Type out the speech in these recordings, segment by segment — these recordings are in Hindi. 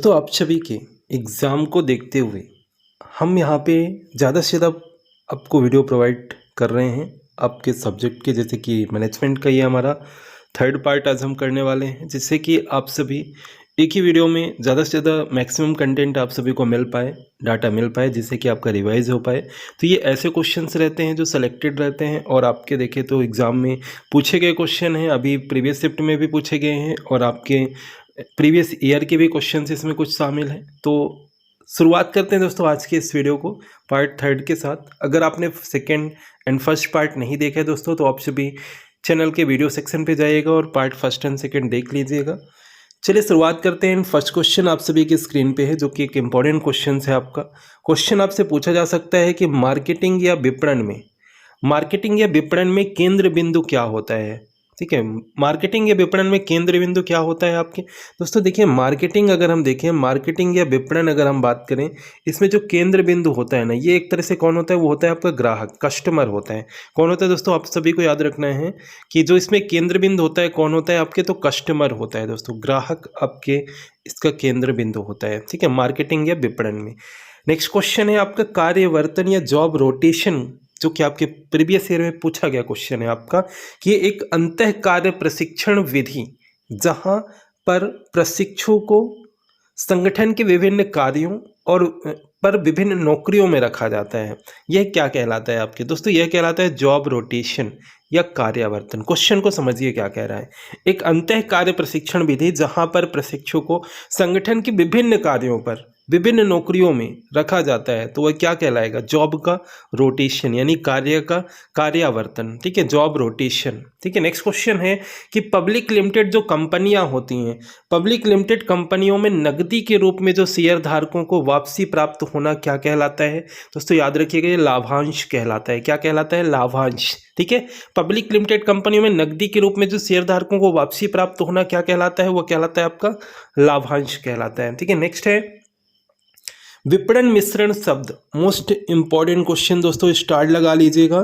दोस्तों आप सभी के एग्ज़ाम को देखते हुए हम यहाँ पे ज़्यादा से ज़्यादा आपको वीडियो प्रोवाइड कर रहे हैं आपके सब्जेक्ट के, जैसे कि मैनेजमेंट का ये हमारा थर्ड पार्ट आज हम करने वाले हैं, जिससे कि आप सभी एक ही वीडियो में ज़्यादा से ज़्यादा मैक्सिमम कंटेंट आप सभी को मिल पाए, डाटा मिल पाए, जिससे कि आपका रिवाइज हो पाए। तो ये ऐसे क्वेश्चंस रहते हैं जो सेलेक्टेड रहते हैं और आपके देखें तो एग्ज़ाम में पूछे गए क्वेश्चन हैं, अभी प्रीवियस शिफ्ट में भी पूछे गए हैं और आपके प्रीवियस ईयर के भी क्वेश्चंस इसमें कुछ शामिल हैं। तो शुरुआत करते हैं दोस्तों आज के इस वीडियो को पार्ट थर्ड के साथ। अगर आपने सेकंड एंड फर्स्ट पार्ट नहीं देखा है दोस्तों, तो आप सभी चैनल के वीडियो सेक्शन पे जाइएगा और पार्ट फर्स्ट एंड सेकंड देख लीजिएगा। चलिए शुरुआत करते हैं। फर्स्ट क्वेश्चन आप सभी की स्क्रीन पे है, जो कि एक इम्पॉर्टेंट क्वेश्चन है आपका। क्वेश्चन आपसे पूछा जा सकता है कि मार्केटिंग या विपणन में केंद्र बिंदु क्या होता है। ठीक है, मार्केटिंग या विपणन में केंद्र बिंदु क्या होता है आपके। दोस्तों देखिए, मार्केटिंग अगर हम देखें, मार्केटिंग या विपणन अगर हम बात करें, इसमें जो केंद्र बिंदु होता है ना, ये एक तरह से कौन होता है, वो होता है आपका ग्राहक, कस्टमर होता है। कौन होता है दोस्तों, आप सभी को याद रखना है कि जो इसमें केंद्र बिंदु होता है कौन होता है आपके, तो कस्टमर होता है दोस्तों, ग्राहक आपके इसका केंद्र बिंदु होता है। ठीक है, मार्केटिंग या विपणन में। नेक्स्ट क्वेश्चन है आपका कार्यवर्तन या जॉब रोटेशन, जो कि आपके प्रीवियस ईयर में पूछा गया क्वेश्चन है आपका कि ये एक अंतः कार्य प्रशिक्षण विधि जहां पर प्रशिक्षु को संगठन के विभिन्न कार्यों और पर विभिन्न नौकरियों में रखा जाता है, यह क्या कहलाता है आपके दोस्तों, यह कहलाता है जॉब रोटेशन या कार्यावर्तन। क्वेश्चन को समझिए क्या कह रहा है। एक अंतः कार्य प्रशिक्षण विधि जहां पर प्रशिक्षु को संगठन के विभिन्न कार्यों पर विभिन्न नौकरियों में रखा जाता है, तो वह क्या कहलाएगा, जॉब का रोटेशन, यानी कार्य का कार्यावर्तन। ठीक है, जॉब रोटेशन। ठीक है, नेक्स्ट क्वेश्चन है कि पब्लिक लिमिटेड जो कंपनियां होती हैं, पब्लिक लिमिटेड कंपनियों में नकदी के रूप में जो शेयर धारकों को वापसी प्राप्त होना क्या कहलाता है। दोस्तों याद रखिएगा, ये लाभांश कहलाता है। क्या कहलाता है, लाभांश। ठीक है, पब्लिक लिमिटेड कंपनियों में नकदी के रूप में जो शेयर धारकों को वापसी प्राप्त होना क्या कहलाता है, वो कहलाता है आपका लाभांश कहलाता है। ठीक है, नेक्स्ट है विपणन मिश्रण शब्द, मोस्ट इंपॉर्टेंट क्वेश्चन दोस्तों, स्टार्ट लगा लीजिएगा।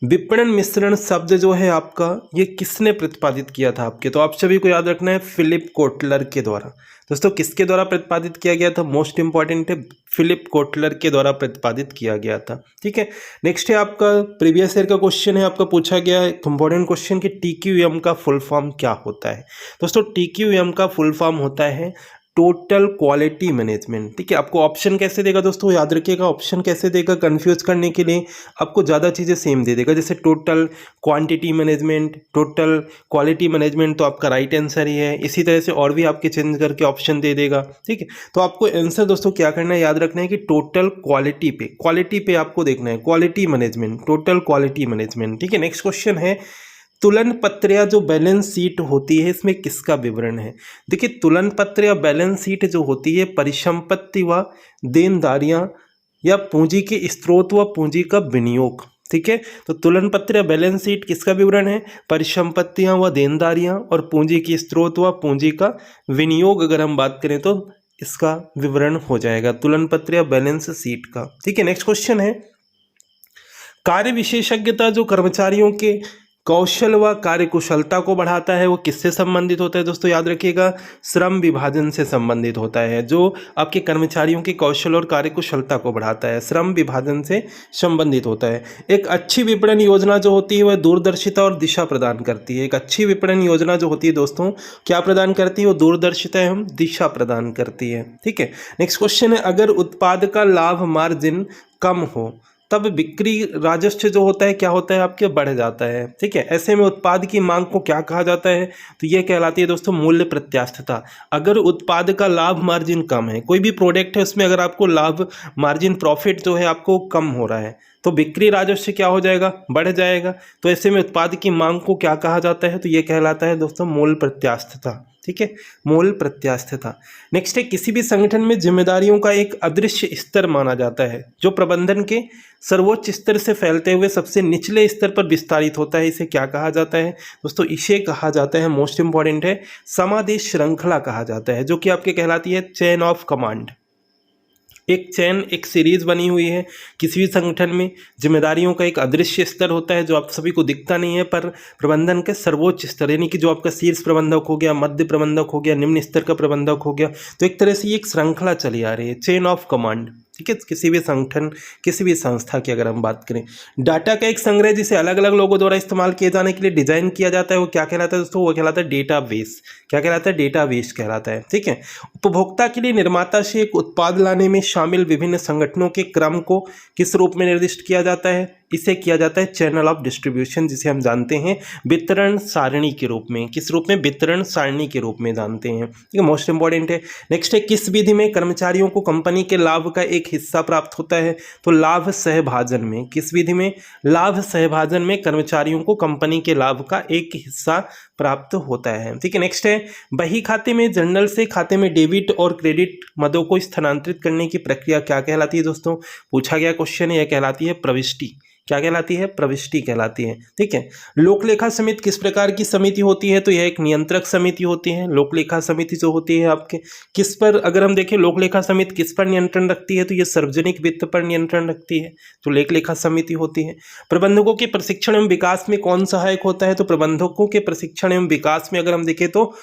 विपणन मिश्रण शब्द जो है आपका, ये किसने प्रतिपादित किया था आपके, तो आप सभी को याद रखना है फिलिप कोटलर के द्वारा। दोस्तों किसके द्वारा प्रतिपादित किया गया था, मोस्ट इंपॉर्टेंट है, फिलिप कोटलर के द्वारा प्रतिपादित किया गया था। ठीक है, नेक्स्ट है आपका प्रीवियस ईयर का क्वेश्चन है आपका, पूछा गया है इंपॉर्टेंट क्वेश्चन कि TQM का फुल फॉर्म क्या होता है। दोस्तों TQM का फुल फॉर्म होता है टोटल क्वालिटी मैनेजमेंट। ठीक है, आपको ऑप्शन कैसे देगा दोस्तों, याद रखिएगा, ऑप्शन कैसे देगा, कंफ्यूज करने के लिए आपको ज़्यादा चीज़ें सेम दे देगा, जैसे total quantity management, total quality management, तो आपका राइट आंसर ही है। इसी तरह से और भी आपके चेंज करके ऑप्शन दे देगा। ठीक है, तो आपको आंसर दोस्तों क्या करना है, याद रखना है कि टोटल क्वालिटी पे आपको देखना है, quality management, total quality management. ठीक है, नेक्स्ट क्वेश्चन है तुलन पत्र या जो बैलेंस शीट होती है, इसमें किसका विवरण है। देखिए, तुलन पत्र या बैलेंस शीट जो होती है परिसंपत्ति व देनदारियां या पूंजी के स्रोत व पूंजी का विनियोग। ठीक है, तो तुलन पत्र या बैलेंस शीट किसका विवरण है, परिसंपत्तियां व देनदारियां और पूंजी के स्रोत व पूंजी का विनियोग अगर हम बात करें तो इसका विवरण हो जाएगा तुलन पत्र या बैलेंस शीट का। ठीक है, नेक्स्ट क्वेश्चन है कार्य विशेषज्ञता जो कर्मचारियों के कौशल व कार्यकुशलता को बढ़ाता है, वो किससे संबंधित होता है दोस्तों, याद रखिएगा, श्रम विभाजन से संबंधित होता है। जो आपके कर्मचारियों के कौशल और कार्यकुशलता को बढ़ाता है, श्रम विभाजन से संबंधित होता है। एक अच्छी विपणन योजना जो होती है वह दूरदर्शिता और दिशा प्रदान करती है। एक अच्छी विपणन योजना जो होती है दोस्तों क्या प्रदान करती है, वो दूरदर्शिता एवं दिशा प्रदान करती है। ठीक है, नेक्स्ट क्वेश्चन है अगर उत्पाद का लाभ मार्जिन कम हो तब बिक्री राजस्व जो होता है क्या होता है आपके, बढ़ जाता है। ठीक है, ऐसे में उत्पाद की मांग को क्या कहा जाता है, तो ये कहलाती है दोस्तों मूल्य प्रत्यास्थता। अगर उत्पाद का लाभ मार्जिन कम है, कोई भी प्रोडक्ट है उसमें अगर आपको लाभ मार्जिन प्रॉफिट जो है आपको कम हो रहा है, तो बिक्री राजस्व क्या हो जाएगा, बढ़ जाएगा। तो ऐसे में उत्पाद की मांग को क्या कहा जाता है, तो ये कहलाता है दोस्तों मूल्य प्रत्यास्थता। ठीक है, मूल्य प्रत्यास्थता। नेक्स्ट है किसी भी संगठन में जिम्मेदारियों का एक अदृश्य स्तर माना जाता है जो प्रबंधन के सर्वोच्च स्तर से फैलते हुए सबसे निचले स्तर पर विस्तारित होता है, इसे क्या कहा जाता है दोस्तों, इसे कहा जाता है, मोस्ट इंपॉर्टेंट है, समादेश श्रृंखला कहा जाता है, जो कि आपके कहलाती है चेन ऑफ कमांड। एक चैन, एक सीरीज बनी हुई है। किसी भी संगठन में जिम्मेदारियों का एक अदृश्य स्तर होता है जो आप सभी को दिखता नहीं है, पर प्रबंधन के सर्वोच्च स्तर यानी कि जो आपका शीर्ष प्रबंधक हो गया, मध्य प्रबंधक हो गया, निम्न स्तर का प्रबंधक हो गया, तो एक तरह से ये एक श्रृंखला चली आ रही है, चेन ऑफ कमांड। ठीक है, किसी भी संगठन, किसी भी संस्था की अगर हम बात करें, डाटा का एक संग्रह जिसे अलग अलग लोगों द्वारा इस्तेमाल किए जाने के लिए डिजाइन किया जाता है, वो क्या कहलाता है दोस्तों? वो कहलाता है डेटाबेस। क्या कहलाता है? डेटाबेस कहलाता है। ठीक है, उपभोक्ता के लिए निर्माता से एक उत्पाद लाने में शामिल विभिन्न संगठनों के क्रम को किस रूप में निर्दिष्ट किया जाता है? इसे किया जाता है चैनल ऑफ डिस्ट्रीब्यूशन, जिसे हम जानते हैं वितरण सारणी के रूप में। किस रूप में? वितरण सारणी के रूप में जानते हैं। ठीक है, मोस्ट इंपॉर्टेंट है। नेक्स्ट है, किस विधि में कर्मचारियों को कंपनी के लाभ का एक हिस्सा प्राप्त होता है? तो लाभ सहभाजन में। किस विधि में? लाभ सहभाजन में कर्मचारियों को कंपनी के लाभ का एक हिस्सा प्राप्त होता है। ठीक है, नेक्स्ट है, बही खाते में जर्नल से खाते में डेबिट और क्रेडिट मदों को स्थानांतरित करने की प्रक्रिया क्या कहलाती है दोस्तों? पूछा गया क्वेश्चन है, यह कहलाती है प्रविष्टि। क्या कहलाती है? प्रविष्टि कहलाती है। ठीक है, लोक लेखा समिति किस प्रकार की समिति होती है? तो यह एक नियंत्रक समिति होती है। लोक लेखा समिति जो होती है आपके किस पर, अगर हम देखें लोक लेखा समिति किस पर नियंत्रण रखती है, तो ये सार्वजनिक वित्त पर नियंत्रण रखती है, जो लोक लेखा समिति होती है। प्रबंधकों के प्रशिक्षण एवं विकास में कौन सहायक होता है? तो प्रबंधकों के प्रशिक्षण एवं विकास में अगर हम देखें तो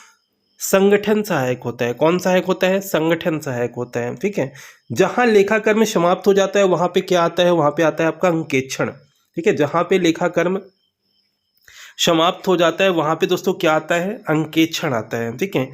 संगठन सहायक होता है। कौन सहायक होता है? संगठन सहायक होता है। ठीक है, जहां लेखा कर्म समाप्त हो जाता है वहां पे क्या आता है? वहां पे आता है आपका अंकेक्षण। ठीक है, जहां पे लेखा कर्म समाप्त हो जाता है वहां पे दोस्तों क्या आता है? अंकेक्षण आता है। ठीक है,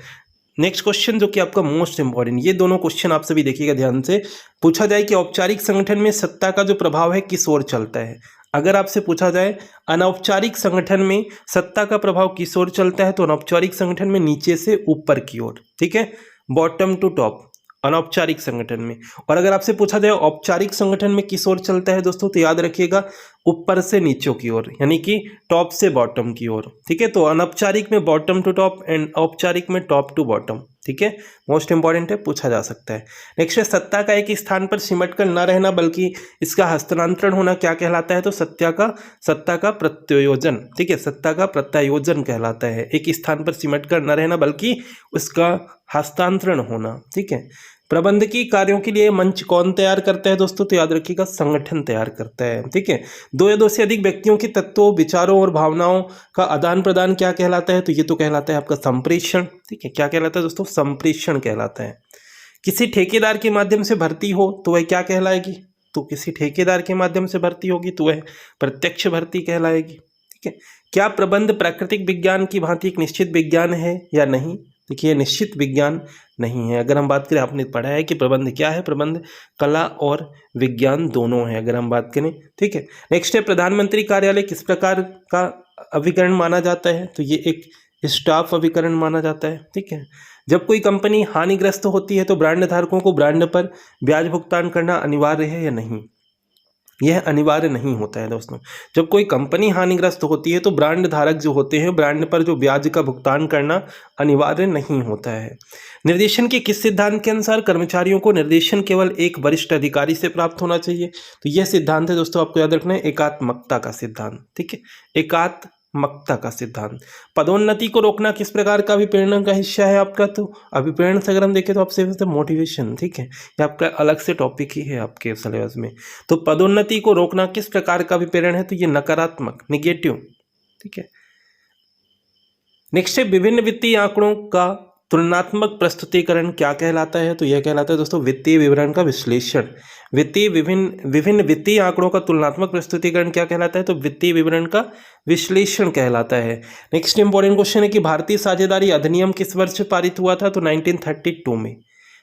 नेक्स्ट क्वेश्चन जो कि आपका मोस्ट इंपॉर्टेंट, ये दोनों क्वेश्चन आप सभी देखिएगा ध्यान से। पूछा जाए कि औपचारिक संगठन में सत्ता का जो प्रभाव है किस ओर चलता है? अगर आपसे पूछा जाए अनौपचारिक संगठन में सत्ता का प्रभाव किस ओर चलता है, तो अनौपचारिक संगठन में नीचे से ऊपर की ओर। ठीक है, बॉटम टू टॉप अनौपचारिक संगठन में। और अगर आपसे पूछा जाए औपचारिक संगठन में किस ओर चलता है दोस्तों, तो याद रखिएगा ऊपर से नीचे की ओर, यानी कि टॉप से बॉटम की ओर। ठीक है, तो अनौपचारिक में बॉटम टू टॉप एंड औपचारिक में टॉप टू बॉटम। ठीक है, मोस्ट इंपॉर्टेंट है, पूछा जा सकता है। नेक्स्ट है, सत्ता का एक स्थान पर सिमट कर न रहना बल्कि इसका हस्तांतरण होना क्या कहलाता है? तो सत्ता का प्रत्यायोजन। ठीक है, सत्ता का प्रत्यायोजन कहलाता है। एक स्थान पर सिमट कर न रहना बल्कि उसका हस्तांतरण होना। ठीक है, प्रबंधकीय कार्यों के लिए मंच कौन तैयार करता है दोस्तों? तो याद रखिएगा संगठन तैयार करता है। ठीक है, दो या दो से अधिक व्यक्तियों के तत्वों, विचारों और भावनाओं का आदान प्रदान क्या कहलाता है? तो ये तो कहलाता है आपका संप्रेषण। ठीक है, क्या कहलाता है दोस्तों? संप्रेषण कहलाता है। किसी ठेकेदार के माध्यम से भर्ती हो तो वह क्या कहलाएगी? तो किसी ठेकेदार के माध्यम से भर्ती होगी तो वह प्रत्यक्ष भर्ती कहलाएगी। ठीक है, क्या प्रबंध प्राकृतिक विज्ञान की भांति एक निश्चित विज्ञान है या नहीं? देखिए, निश्चित विज्ञान नहीं है। अगर हम बात करें, आपने पढ़ा है कि प्रबंध क्या है? प्रबंध कला और विज्ञान दोनों है, अगर हम बात करें। ठीक है, नेक्स्ट है, प्रधानमंत्री कार्यालय किस प्रकार का अभिकरण माना जाता है? तो ये एक स्टाफ अभिकरण माना जाता है। ठीक है, जब कोई कंपनी हानिग्रस्त होती है तो ब्रांड धारकों को ब्रांड पर ब्याज भुगतान करना अनिवार्य है या नहीं? यह अनिवार्य नहीं होता है दोस्तों। जब कोई कंपनी हानिग्रस्त होती है तो ब्रांड धारक जो होते हैं ब्रांड पर जो ब्याज का भुगतान करना अनिवार्य नहीं होता है। निर्देशन के किस सिद्धांत के अनुसार कर्मचारियों को निर्देशन केवल एक वरिष्ठ अधिकारी से प्राप्त होना चाहिए? तो यह सिद्धांत है दोस्तों, आपको याद रखना है, एकात्मकता का सिद्धांत। ठीक है, एकात्मकता का सिद्धांत। पदोन्नति को रोकना किस प्रकार का अभिप्रेरण का हिस्सा है आपका? तो अभिप्रेरण से अगर हम देखें तो आपसे मोटिवेशन। ठीक है, ये आपका अलग से टॉपिक ही है आपके सिलेबस में। तो पदोन्नति को रोकना किस प्रकार का अभिप्रेरण है? तो ये नकारात्मक, निगेटिव। ठीक है, नेक्स्ट है, विभिन्न वित्तीय आंकड़ों का तुलनात्मक प्रस्तुतिकरण क्या कहलाता है? तो यह कहलाता है दोस्तों वित्तीय विवरण का विश्लेषण। विभिन्न वित्तीय आंकड़ों का तुलनात्मक प्रस्तुतिकरण क्या कहलाता है? तो वित्तीय विवरण का विश्लेषण कहलाता है। नेक्स्ट इंपॉर्टेंट क्वेश्चन है कि भारतीय साझेदारी अधिनियम किस वर्ष पारित हुआ था? तो 1932 में।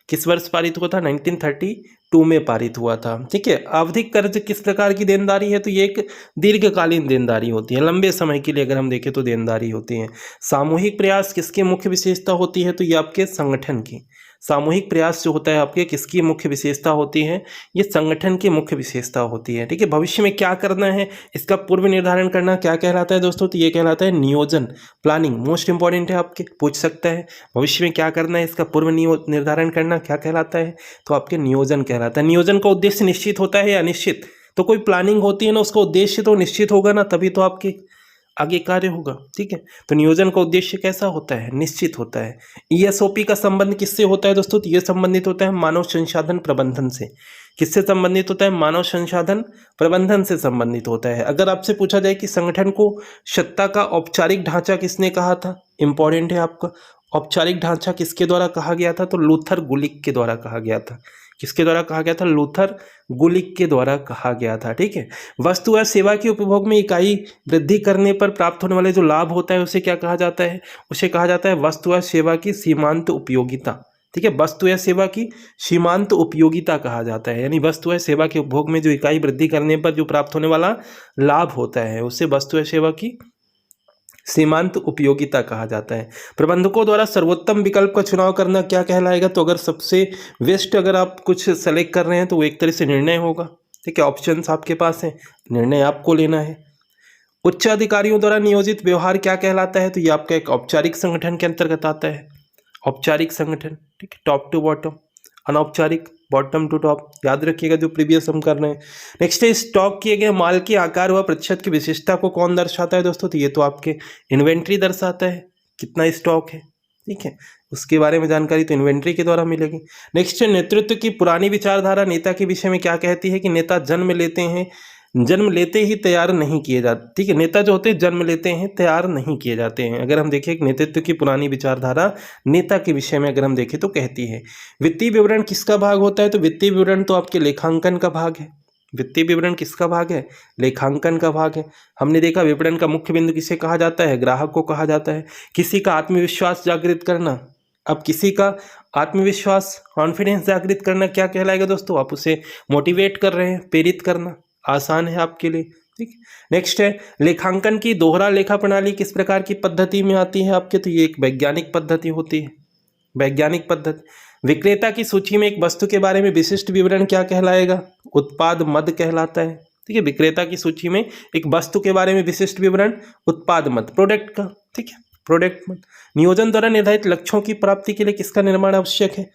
किस वर्ष पारित हुआ था? 1932 में पारित हुआ था। ठीक है, आवधिक कर्ज किस प्रकार की देनदारी है? तो ये एक दीर्घकालीन देनदारी होती है, लंबे समय के लिए अगर हम देखें तो देनदारी होती है। सामूहिक प्रयास किसकी मुख्य विशेषता होती है? तो ये आपके संगठन की। सामूहिक प्रयास जो होता है आपके किसकी मुख्य विशेषता होती है? ये संगठन की मुख्य विशेषता होती है। ठीक है, भविष्य में क्या करना है इसका पूर्व निर्धारण करना क्या कहलाता है दोस्तों? तो ये कहलाता है नियोजन, प्लानिंग। मोस्ट इंपॉर्टेंट है, आपके पूछ सकता है भविष्य में क्या करना है इसका पूर्व निर्धारण करना क्या कहलाता है? तो आपके नियोजन कहलाता है। नियोजन का उद्देश्य निश्चित होता है या अनिश्चित? तो कोई प्लानिंग होती है ना, उसका उद्देश्य तो निश्चित होगा ना, तभी तो आपकी आगे कार्य होगा। ठीक है, तो नियोजन का उद्देश्य कैसा होता है, निश्चित होता है। ईएसओपी का संबंध किससे होता है दोस्तों, तो ये संबंधित होता है मानव संसाधन प्रबंधन से। किससे संबंधित होता है, मानव संसाधन प्रबंधन से संबंधित होता है। अगर आपसे पूछा जाए कि संगठन को सत्ता का औपचारिक ढांचा किसने कहा था, इंपॉर्टेंट है आपका, औपचारिक ढांचा किसके द्वारा कहा गया था, तो लूथर गुलिक के द्वारा कहा गया था। किसके द्वारा कहा गया था, लूथर गुलिक के द्वारा कहा गया था। ठीक है, वस्तु और सेवा के उपभोग में इकाई वृद्धि करने पर प्राप्त होने वाले जो लाभ होता है उसे क्या कहा जाता है, उसे कहा जाता है वस्तु और सेवा की सीमांत उपयोगिता। ठीक है, वस्तु या सेवा की सीमांत उपयोगिता कहा जाता है, यानी वस्तु या सेवा के उपभोग में जो इकाई वृद्धि करने पर जो प्राप्त होने वाला लाभ होता है उसे वस्तु या सेवा की सीमांत उपयोगिता कहा जाता है। प्रबंधकों द्वारा सर्वोत्तम विकल्प का चुनाव करना क्या कहलाएगा, तो अगर सबसे बेस्ट अगर आप कुछ सेलेक्ट कर रहे हैं तो वो एक तरह से निर्णय होगा। ठीक है, ऑप्शंस आपके पास हैं, निर्णय आपको लेना है। उच्च अधिकारियों द्वारा नियोजित व्यवहार क्या कहलाता है, तो ये आपका एक औपचारिक संगठन के अंतर्गत आता है। औपचारिक संगठन, ठीक है, टॉप टू बॉटम। अनौपचारिक बॉटम टू टॉप, याद रखिएगा जो प्रीवियस हम कर रहे हैं। नेक्स्ट है स्टॉक किए गए माल के आकार व प्रतिशत की विशेषता को कौन दर्शाता है दोस्तों, तो ये तो आपके इन्वेंट्री दर्शाता है, कितना स्टॉक है। ठीक है, उसके बारे में जानकारी तो इन्वेंट्री के द्वारा मिलेगी। नेक्स्ट है नेतृत्व की पुरानी विचारधारा नेता के विषय में क्या कहती है, कि नेता जन्म लेते ही तैयार नहीं किए जाते। ठीक है, नेता जो होते हैं जन्म लेते हैं, तैयार नहीं किए जाते हैं। अगर हम देखें नेतृत्व की पुरानी विचारधारा नेता के विषय में अगर हम देखें तो कहती है। वित्तीय विवरण किसका भाग होता है, तो वित्तीय विवरण तो आपके लेखांकन का भाग है। वित्तीय विवरण किसका भाग है, लेखांकन का भाग है। हमने देखा विपणन का मुख्य बिंदु किसे कहा जाता है, ग्राहक को कहा जाता है। किसी का आत्मविश्वास जागृत करना, अब किसी का आत्मविश्वास कॉन्फिडेंस जागृत करना क्या कहलाएगा दोस्तों, आप उसे मोटिवेट कर रहे हैं, प्रेरित करना आसान है आपके लिए। ठीक है, नेक्स्ट है लेखांकन की दोहरा लेखा प्रणाली किस प्रकार की पद्धति में आती है आपके, तो ये एक वैज्ञानिक पद्धति होती है, वैज्ञानिक पद्धति। विक्रेता की सूची में एक वस्तु के बारे में विशिष्ट विवरण क्या कहलाएगा, उत्पाद मद कहलाता है। ठीक है, विक्रेता की सूची में एक वस्तु के बारे में विशिष्ट विवरण उत्पाद मद, प्रोडक्ट का। ठीक है, प्रोडक्ट मद। नियोजन द्वारा निर्धारित लक्ष्यों की प्राप्ति के लिए किसका निर्माण आवश्यक है,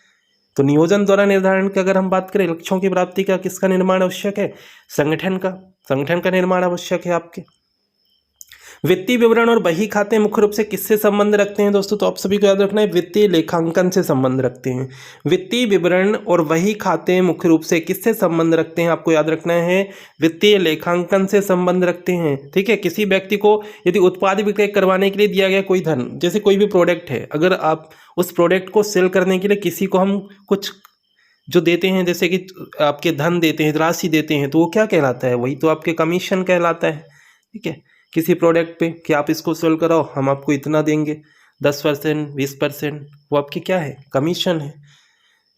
तो नियोजन द्वारा निर्धारण की अगर हम बात करें लक्ष्यों की प्राप्ति का किसका निर्माण आवश्यक है, संगठन का निर्माण आवश्यक है आपके। वित्तीय विवरण और बही खाते मुख्य रूप से किससे संबंध रखते हैं दोस्तों, तो आप सभी को याद रखना है वित्तीय लेखांकन से संबंध रखते हैं। वित्तीय विवरण और बही खाते मुख्य रूप से किससे संबंध रखते हैं, आपको याद रखना है वित्तीय लेखांकन से संबंध रखते हैं। ठीक है, किसी व्यक्ति को यदि उत्पाद विक्रय करवाने के लिए दिया गया कोई धन, जैसे कोई भी प्रोडक्ट है, अगर आप उस प्रोडक्ट को सेल करने के लिए किसी को हम कुछ जो देते हैं, जैसे कि आपके धन देते हैं, राशि देते हैं, तो वो क्या कहलाता है, वही तो आपके कमीशन कहलाता है। ठीक है, किसी प्रोडक्ट पे कि आप इसको सेल कराओ, हम आपको इतना देंगे, 10%, 20%, वो आपकी क्या है, कमीशन है।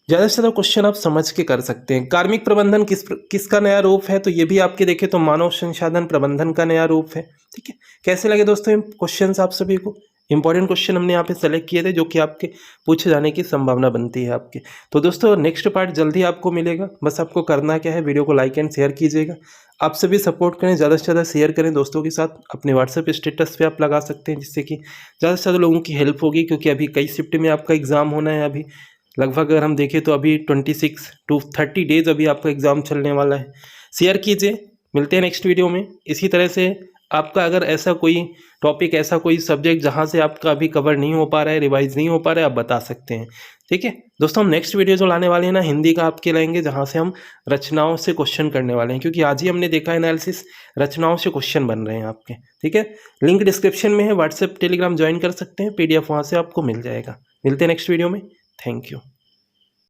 ज़्यादा से ज़्यादा क्वेश्चन आप समझ के कर सकते हैं। कार्मिक प्रबंधन किसका नया रूप है, तो ये भी आपके देखें तो मानव संसाधन प्रबंधन का नया रूप है। ठीक है, कैसे लगे दोस्तों क्वेश्चन आप सभी को, इंपॉर्टेंट क्वेश्चन हमने यहाँ पे सेलेक्ट किए थे जो कि आपके पूछे जाने की संभावना बनती है आपके। तो दोस्तों नेक्स्ट पार्ट जल्दी आपको मिलेगा, बस आपको करना क्या है, वीडियो को लाइक एंड शेयर कीजिएगा। आप सभी सपोर्ट करें, ज़्यादा से ज़्यादा शेयर करें दोस्तों के साथ, अपने व्हाट्सएप स्टेटस पे आप लगा सकते हैं, जिससे कि ज़्यादा से ज़्यादा लोगों की हेल्प होगी, क्योंकि अभी कई शिफ्ट में आपका एग्ज़ाम होना है। अभी लगभग अगर हम देखें तो अभी 26 to 30 डेज अभी आपका एग्ज़ाम चलने वाला है। शेयर कीजिए, मिलते हैं नेक्स्ट वीडियो में। इसी तरह से आपका अगर ऐसा कोई टॉपिक, ऐसा कोई सब्जेक्ट जहाँ से आपका अभी कवर नहीं हो पा रहा है, रिवाइज नहीं हो पा रहा है, आप बता सकते हैं। ठीक है दोस्तों, हम नेक्स्ट वीडियो जो लाने वाले हैं ना, हिंदी का आपके लाएंगे, जहाँ से हम रचनाओं से क्वेश्चन करने वाले हैं, क्योंकि आज ही हमने देखा एनालिसिस, रचनाओं से क्वेश्चन बन रहे हैं आपके। ठीक है, लिंक डिस्क्रिप्शन में है, व्हाट्सएप टेलीग्राम ज्वाइन कर सकते हैं, PDF वहाँ से आपको मिल जाएगा। मिलते हैं नेक्स्ट वीडियो में, थैंक यू।